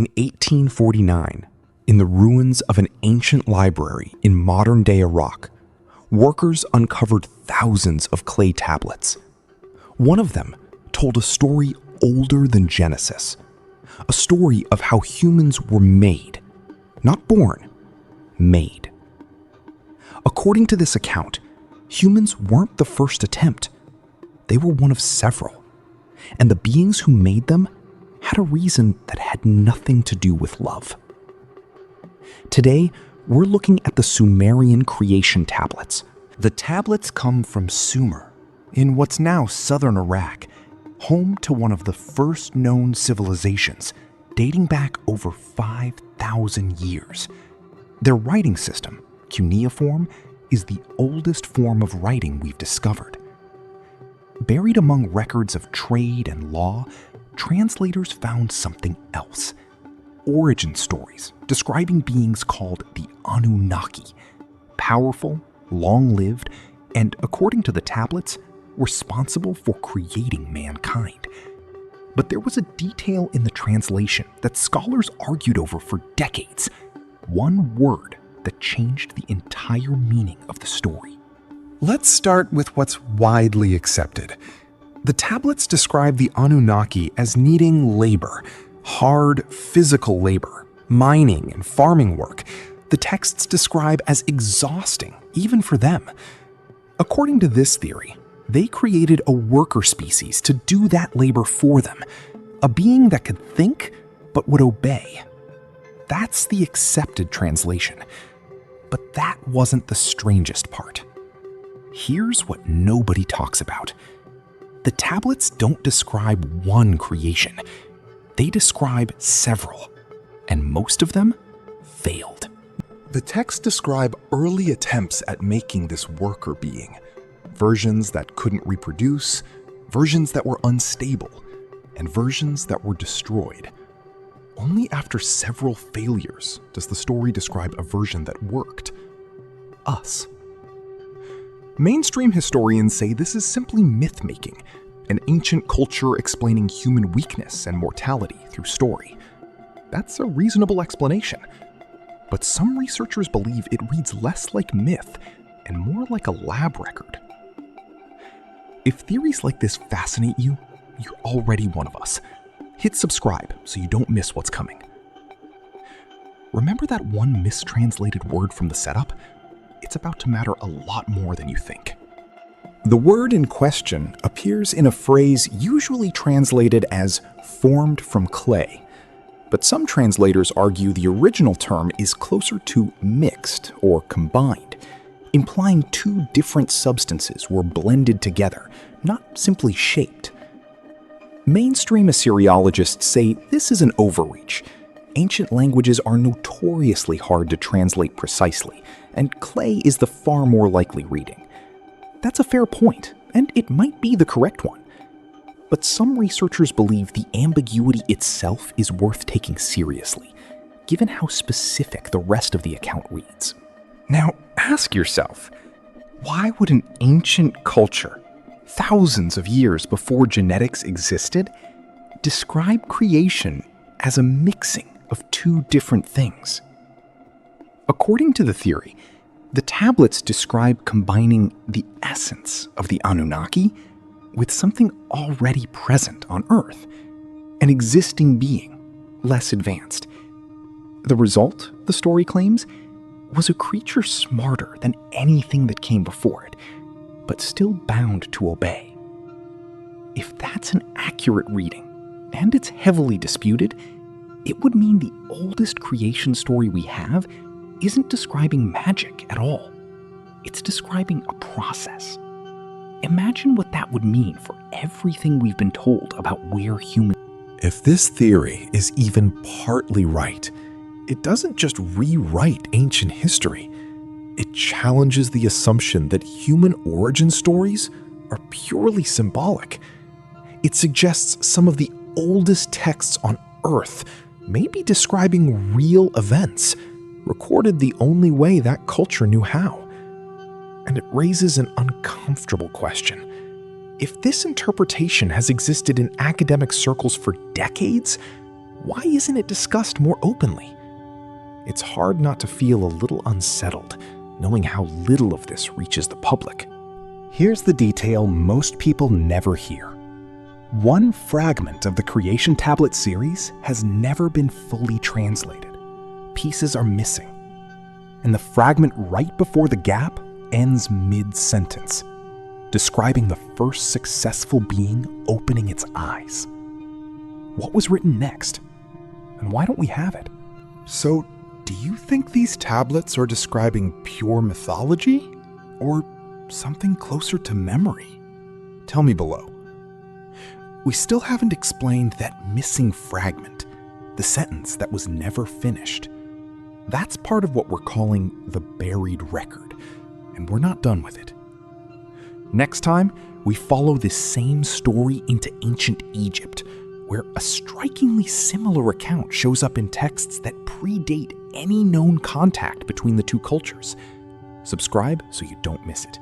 In 1849, in the ruins of an ancient library in modern-day Iraq, workers uncovered thousands of clay tablets. One of them told a story older than Genesis, a story of how humans were made, not born, made. According to this account, humans weren't the first attempt. They were one of several, and the beings who made them had a reason that had nothing to do with love. Today, we're looking at the Sumerian creation tablets. The tablets come from Sumer, in what's now southern Iraq, home to one of the first known civilizations, dating back over 5,000 years. Their writing system, cuneiform, is the oldest form of writing we've discovered. Buried among records of trade and law, translators found something else. Origin stories describing beings called the Anunnaki, powerful, long-lived, and according to the tablets, responsible for creating mankind. But there was a detail in the translation that scholars argued over for decades. One word that changed the entire meaning of the story. Let's start with what's widely accepted. The tablets describe the Anunnaki as needing labor, hard physical labor, mining and farming work. The texts describe as exhausting, even for them. According to this theory, they created a worker species to do that labor for them, a being that could think but would obey. That's the accepted translation. But that wasn't the strangest part. Here's what nobody talks about. The tablets don't describe one creation. They describe several, and most of them failed. The texts describe early attempts at making this worker being, versions that couldn't reproduce, versions that were unstable, and versions that were destroyed. Only after several failures does the story describe a version that worked. Us. Mainstream historians say this is simply myth-making, an ancient culture explaining human weakness and mortality through story. That's a reasonable explanation. But some researchers believe it reads less like myth and more like a lab record. If theories like this fascinate you, you're already one of us. Hit subscribe so you don't miss what's coming. Remember that one mistranslated word from the setup? It's about to matter a lot more than you think. The word in question appears in a phrase usually translated as formed from clay, but some translators argue the original term is closer to mixed or combined, implying two different substances were blended together, not simply shaped. Mainstream Assyriologists say this is an overreach. Ancient languages are notoriously hard to translate precisely, and clay is the far more likely reading. That's a fair point, and it might be the correct one. But some researchers believe the ambiguity itself is worth taking seriously, given how specific the rest of the account reads. Now, ask yourself, why would an ancient culture, thousands of years before genetics existed, describe creation as a mixing of two different things? According to the theory, the tablets describe combining the essence of the Anunnaki with something already present on Earth, an existing being, less advanced. The result, the story claims, was a creature smarter than anything that came before it, but still bound to obey. If that's an accurate reading, and it's heavily disputed, it would mean the oldest creation story we have isn't describing magic at all. It's describing a process. Imagine what that would mean for everything we've been told about where humans... If this theory is even partly right, it doesn't just rewrite ancient history. It challenges the assumption that human origin stories are purely symbolic. It suggests some of the oldest texts on Earth may be describing real events, recorded the only way that culture knew how. And it raises an uncomfortable question. If this interpretation has existed in academic circles for decades, Why isn't it discussed more openly? It's hard not to feel a little unsettled, knowing how little of this reaches the public. Here's the detail most people never hear. One fragment of the Creation Tablet series has never been fully translated. Pieces are missing. And the fragment right before the gap ends mid-sentence, describing the first successful being opening its eyes. What was written next? And why don't we have it? So, do you think these tablets are describing pure mythology? Or something closer to memory? Tell me below. We still haven't explained that missing fragment, the sentence that was never finished. That's part of what we're calling the buried record, and we're not done with it. Next time, we follow this same story into ancient Egypt, where a strikingly similar account shows up in texts that predate any known contact between the two cultures. Subscribe so you don't miss it.